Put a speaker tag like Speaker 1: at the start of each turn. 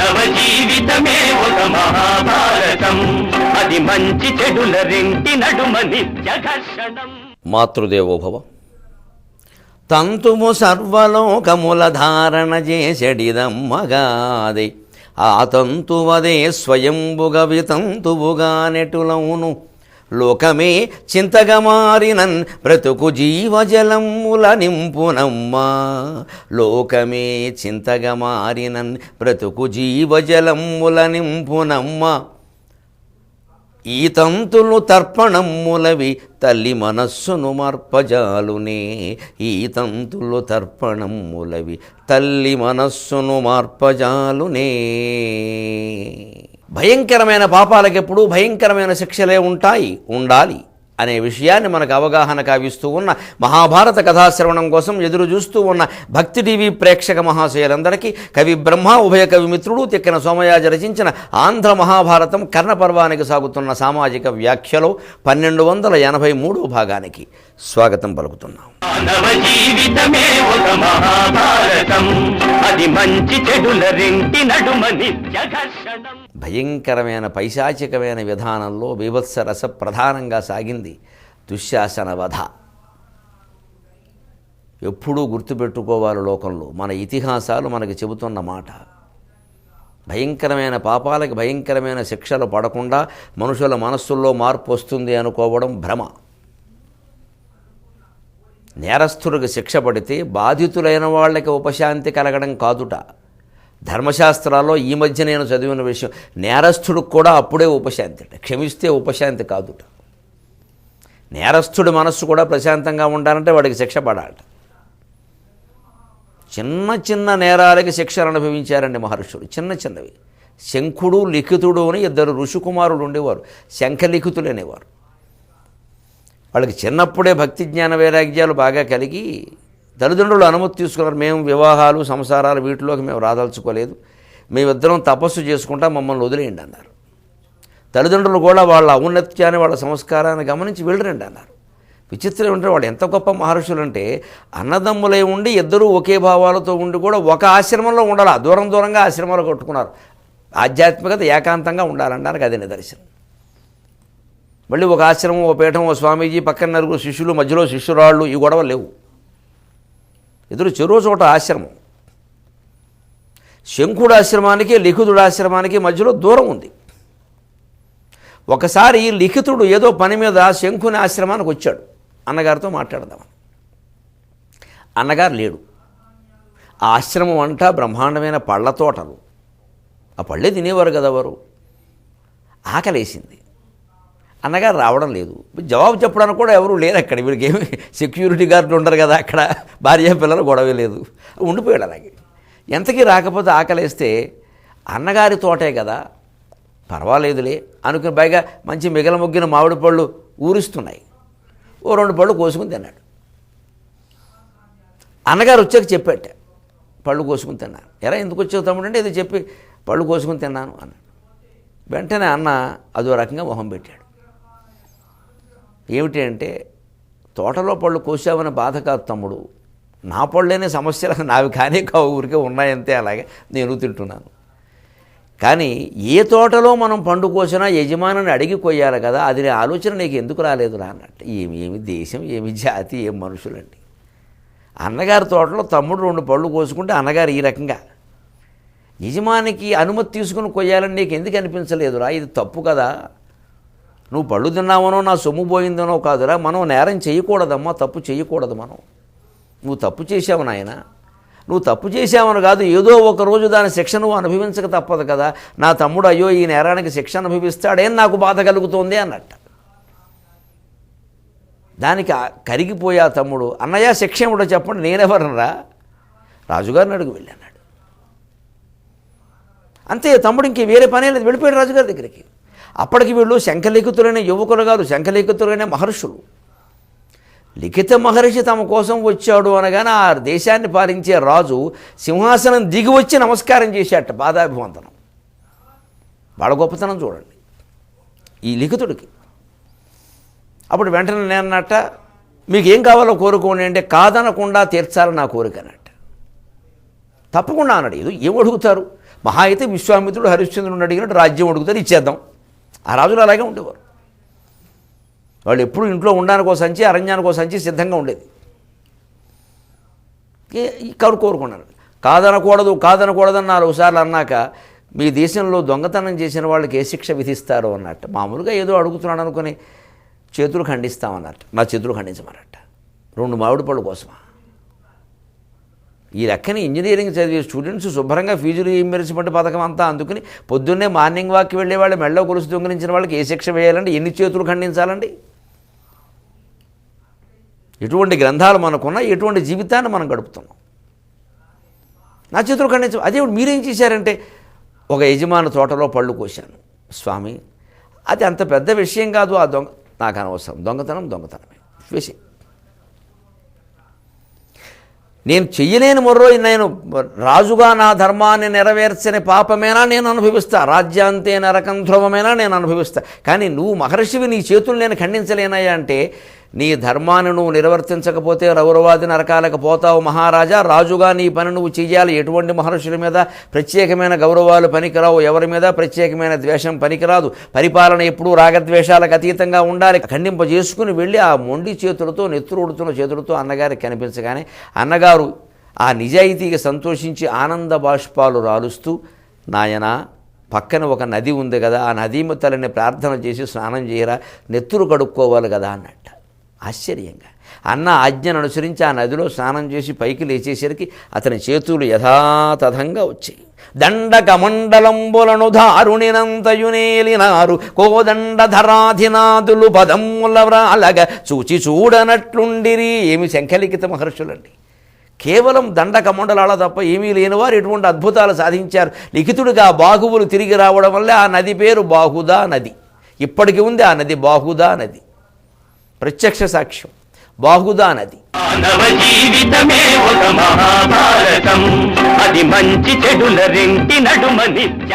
Speaker 1: మానవ జీవితమే ఒక మహాభారతం, అది మంచి చెడుల రెంటి నడుమ నిత్య ఘర్షణం.
Speaker 2: మాతృదేవోభవ. తంతుము సర్వలోకముల ధారణ చేసెడిదమ్మగాదే, ఆ తంతువదే స్వయంబుగ వితంతువుగా నెటులవును. లోకమే చింతగా మారినన్ బ్రతుకు జీవజలముల నింపునమ్మా, లోకమే చింతగా మారినన్ బ్రతుకు జీవజలముల నింపునమ్మా. ఈ తంతులు తర్పణమ్ములవి తల్లి మనస్సును మార్పజాలునే, ఈ తంతులు తర్పణమ్ములవి తల్లి మనస్సును మార్పజాలునే. భయంకరమైన పాపాలకెప్పుడు భయంకరమైన శిక్షలే ఉండాలి అనే విషయాన్ని మనకు అవగాహన కావిస్తూ ఉన్న మహాభారత కథాశ్రవణం కోసం ఎదురు చూస్తూ ఉన్న భక్తి టీవీ ప్రేక్షక మహాశయులందరికీ కవి బ్రహ్మ ఉభయ కవిమిత్రుడు తిక్కిన సోమయాజ రచించిన ఆంధ్ర మహాభారతం కర్ణపర్వానికి సాగుతున్న సామాజిక వ్యాఖ్యలో 1283వ భాగానికి స్వాగతం పలుకుతున్నాం.
Speaker 1: మానవ జీవితమే ఒక మహాభారతం, అది మంచి చెడుల రెంటి నడుమ నిత్య ఘర్షణం.
Speaker 2: భయంకరమైన పైశాచికమైన విధానంలో బీభత్సరస ప్రధానంగా సాగింది దుశ్శాసన వధ. ఎప్పుడూ గుర్తుపెట్టుకోవాలి, లోకంలో మన ఇతిహాసాలు మనకి చెబుతున్న మాట. భయంకరమైన పాపాలకి భయంకరమైన శిక్షలు పడకుండా మనుషుల మనస్సుల్లో మార్పు వస్తుంది అనుకోవడం భ్రమ. నేరస్తులకు శిక్ష పడితే బాధితులైన వాళ్ళకి ఉపశాంతి కలగడం కాదుట. ధర్మశాస్త్రాల్లో ఈ మధ్య నేను చదివిన విషయం, నేరస్తుడికి కూడా అప్పుడే ఉపశాంతి, క్షమిస్తే ఉపశాంతి కాదుట. నేరస్తుడి మనస్సు కూడా ప్రశాంతంగా ఉండాలంటే వాడికి శిక్ష పడాలట. చిన్న చిన్న నేరాలకి శిక్షలు అనుభవించారండి మహర్షులు, చిన్న చిన్నవి. శంఖుడు లిఖితుడు అని 2 ఋషికుమారులు ఉండేవారు, శంఖలిఖితులు అనేవారు. వాళ్ళకి చిన్నప్పుడే భక్తి జ్ఞాన వైరాగ్యాలు బాగా కలిగి తల్లిదండ్రులు అనుమతి తీసుకున్నారు. మేము వివాహాలు సంసారాలు వీటిలోకి మేము రాదలుచుకోలేదు, మేమిద్దరం తపస్సు చేసుకుంటా, మమ్మల్ని వదిలేయండి అన్నారు. తల్లిదండ్రులు కూడా వాళ్ళ ఔన్నత్యాన్ని వాళ్ళ సంస్కారాన్ని గమనించి వెళ్ళరండి అన్నారు. విచిత్రం ఏంటంటే వాళ్ళు ఎంత గొప్ప మహర్షులు అంటే, అన్నదమ్ములై ఉండి ఇద్దరూ ఒకే భావాలతో ఉండి కూడా ఒక ఆశ్రమంలో ఉండాలి, దూరంగా ఆశ్రమాలు కట్టుకున్నారు. ఆధ్యాత్మికత ఏకాంతంగా ఉండాలనడానికి అది నిదర్శనం. మళ్ళీ ఒక ఆశ్రమం, ఓ పీఠం, ఓ స్వామీజీ, పక్కన 4 శిష్యులు, మధ్యలో శిష్యురాళ్ళు, ఈ గొడవ లేవు. ఎదురు చెరో చోట ఆశ్రమం. శంఖుడు ఆశ్రమానికి లిఖితుడు ఆశ్రమానికి మధ్యలో దూరం ఉంది. ఒకసారి లిఖితుడు ఏదో పని మీద శంఖుని ఆశ్రమానికి వచ్చాడు, అన్నగారితో మాట్లాడదామని. అన్నగారు లేడు. ఆ ఆశ్రమం అంటా బ్రహ్మాండమైన పళ్ళ తోటలు, ఆ పళ్ళే తినేవారు కదా వారు. ఆకలేసింది, అన్నగారు రావడం లేదు. జవాబు చెప్పడానికి కూడా ఎవరు లేరు అక్కడ. వీడికి ఏమి సెక్యూరిటీ గార్డులు ఉండరు కదా అక్కడ, భార్య పిల్లలు గొడవ లేదు, ఉండిపోయాడు అలాగే. ఎంతకీ రాకపోతే ఆకలేస్తే అన్నగారి తోటే కదా పర్వాలేదులే అనుకుని పైగా మంచి మిగల మొగ్గిన మామిడి పళ్ళు ఊరిస్తున్నాయి, ఓ 2 పళ్ళు కోసుకుని తిన్నాడు. అన్నగారు వచ్చాక చెప్పాట, పళ్ళు కోసుకుని తిన్నాను. ఎలా ఎందుకు వచ్చావు తమ్ముడు అంటే, ఇది చెప్పి పళ్ళు కోసుకుని తిన్నాను అన్నాడు. వెంటనే అన్న అదో రకంగా మొహం పెట్టాడు. ఏమిటి అంటే, తోటలో పళ్ళు కోసావని బాధ కాదు తమ్ముడు, నా పళ్ళేనే సమస్యలు నావి కానీ కావు, ఊరికే ఉన్నాయంతే, అలాగే నేను తింటున్నాను. కానీ ఏ తోటలో మనం పండు కోసినా యజమానిని అడిగి కొయ్యాలి కదా, అది ఆలోచన నీకు ఎందుకు రాలేదురా అన్నట్టు. ఏమి దేశం, ఏమి జాతి, ఏం మనుషులండి. అన్నగారి తోటలో తమ్ముడు 2 పళ్ళు కోసుకుంటే అన్నగారు ఈ రకంగా యజమానికి అనుమతి తీసుకుని కొయ్యాలని నీకు ఎందుకు అనిపించలేదురా, ఇది తప్పు కదా, నువ్వు పళ్ళు తిన్నావనో నా సొమ్ము పోయిందనో కాదురా, మనం నేరం చేయకూడదమ్మా, తప్పు చేయకూడదు మనం. నువ్వు తప్పు చేశావు నాయన, నువ్వు తప్పు చేశావని కాదు, ఏదో ఒక రోజు దాని శిక్ష నువ్వు అనుభవించక తప్పదు కదా. నా తమ్ముడు అయ్యో ఈ నేరానికి శిక్ష అనుభవిస్తాడేం నాకు బాధ కలుగుతోంది అన్నట్ట. దానికి కరిగిపోయా తమ్ముడు, అన్నయ్య శిక్ష ఏమిటో చెప్పండి, నేనెవరనరా, రాజుగారిని అడుగు వెళ్ళాడు. అంతే, తమ్ముడు ఇంక వేరే పనే లేదు, వెళ్ళిపోయాడు రాజుగారి దగ్గరికి. అప్పటికి వీళ్ళు శంఖలిఖితులైన యువకులు కాదు, శంఖలిఖితులైన మహర్షులు. లిఖిత మహర్షి తమ కోసం వచ్చాడు అనగానే ఆ దేశాన్ని పాలించే రాజు సింహాసనం దిగి వచ్చి నమస్కారం చేశాట, పాదాభివందనం. వాళ్ళ గొప్పతనం చూడండి ఈ లిఖితుడికి. అప్పుడు వెంటనే నేనన్నట్ట, మీకు ఏం కావాలో కోరుకోండి అంటే, కాదనకుండా తీర్చాలి నా కోరిక అన్నట్ట. తప్పకుండా అన్నాడు. ఏం అడుగుతారు? మహా అయితే విశ్వామిత్రుడు హరిశ్చంద్రుడు అడిగినట్టు రాజ్యం అడుగుతారు, ఇచ్చేద్దాం. ఆ రాజులు అలాగే ఉండేవారు. వాళ్ళు ఎప్పుడు ఇంట్లో ఉండడానికి ఒక సంచి, అరణ్యానికి ఒక సంచి సిద్ధంగా ఉండేది. కోరుకున్నాను. కాదనకూడదని 4 సార్లు అన్నాక మీ దేశంలో దొంగతనం చేసిన వాళ్ళకి ఏ శిక్ష విధిస్తారో అన్నట్టు. మామూలుగా ఏదో అడుగుతున్నాడు అనుకుని చేతులు ఖండిస్తామన్నట్టు. నా చేతులు ఖండించమన్నట్ట. 2 మామిడి పళ్ళు కోసమా? ఈ లెక్కని ఇంజనీరింగ్ చదివే స్టూడెంట్స్ శుభ్రంగా ఫీజులు రీయింబర్స్మెంట్ పథకం అంతా అందుకుని పొద్దున్నే మార్నింగ్ వాక్కి వెళ్ళే వాళ్ళు మెళ్ళో గొలుసు దొంగిలించిన వాళ్ళకి ఏ శిక్ష వేయాలండి? ఎన్ని చేతులు ఖండించాలండి? ఎటువంటి గ్రంథాలు మనకున్నా, ఎటువంటి జీవితాన్ని మనం గడుపుతున్నాం? నా చేతులు ఖండించు. అదే మీరేం చేశారంటే, ఒక యజమాని తోటలో పళ్ళు కోశాను స్వామి, అది అంత పెద్ద విషయం కాదు, ఆ దొంగ నాకు అనవసరం, దొంగతనమే వేసి నేను చెయ్యలేని మొర్రో, నేను రాజుగా నా ధర్మాన్ని నెరవేర్చని పాపమేనా నేను అనుభవిస్తా, రాజ్యాంతే నరకం ధ్రువమేనా నేను అనుభవిస్తా. కానీ నువ్వు మహర్షివి, నీ చేతులు నేను ఖండించలేనయ్యా అంటే, నీ ధర్మాన్ని నువ్వు నిర్వర్తించకపోతే రౌరవాది నరకాలకు పోతావు మహారాజా. రాజుగా నీ పని నువ్వు చెయ్యాలి. ఎటువంటి మహర్షుల మీద ప్రత్యేకమైన గౌరవాలు పనికిరావు, ఎవరి మీద ప్రత్యేకమైన ద్వేషం పనికిరాదు. పరిపాలన ఎప్పుడూ రాగద్వేషాలకు అతీతంగా ఉండాలి. ఖండింపజేసుకుని వెళ్ళి ఆ మొండి చేతులతో, నెత్తురుడుతున్న చేతులతో అన్నగారికి కనిపించగానే అన్నగారు ఆ నిజాయితీకి సంతోషించి ఆనంద బాష్పాలు రాలుస్తూ, నాయనా పక్కన ఒక నది ఉంది కదా, ఆ నదీమతలని ప్రార్థన చేసి స్నానం చేయరా, నెత్తురు కడుక్కోవాలి కదా అన్నట్ట. ఆశ్చర్యంగా అన్న ఆజ్ఞను అనుసరించి ఆ నదిలో స్నానం చేసి పైకి లేచేసరికి అతని చేతులు యథాతథంగా వచ్చాయి. దండకమండలంబులను దారుణినంతయునేలినారు కోదండధరాధినాదులు పదముల వ్రాలగ చూచి చూడనట్లుండిరి. ఏమి శంఖలిఖిత మహర్షులండి! కేవలం దండకమండలాల తప్ప ఏమీ లేనివారు ఎటువంటి అద్భుతాలు సాధించారు. లిఖితుడిగా బాహువులు తిరిగి రావడం వల్ల ఆ నది పేరు బాహుదా నది. ఇప్పటికీ ఉంది ఆ నది, బాహుదా నది. ప్రత్యక్ష సాక్ష్యం బాహుదా నది.
Speaker 1: మానవ జీవితమే ఒక మహాభారతం, అది మంచి చెడుల రెంటి నడుమ నిత్య